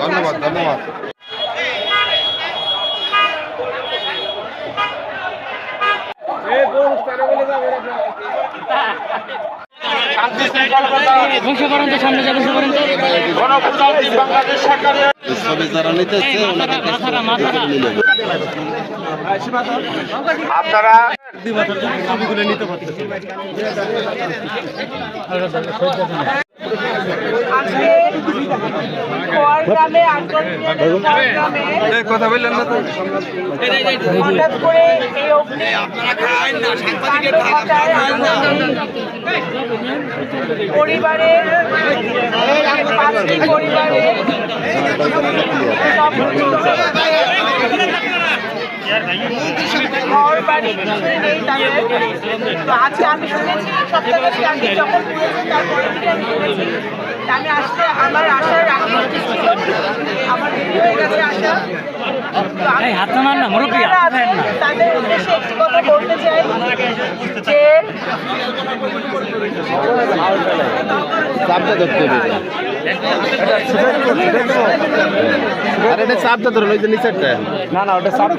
ধন্যবাদ ধন্যবাদ। আপনারা ছবিগুলো নিতে পারতেছেন। কথা বললেন না তো হঠাৎ করে এই পরিবারের 5টি পরিবারের ঘর বাড়ি কিছুই নেই তাদের। তো আজকে আমি শুনেছি সপ্তাহে আমি যখন শুনেছি তারপরে আমি শুনেছি আমি আসতে আমার আসার আগে ছিল আমার দেরি হয়ে গেছে আসা। তাদের উদ্দেশ্যে একটি কথা বলতে চাই যে চাপটা ধরুন ওই যে নিচেরটা। না না ওটা চাপ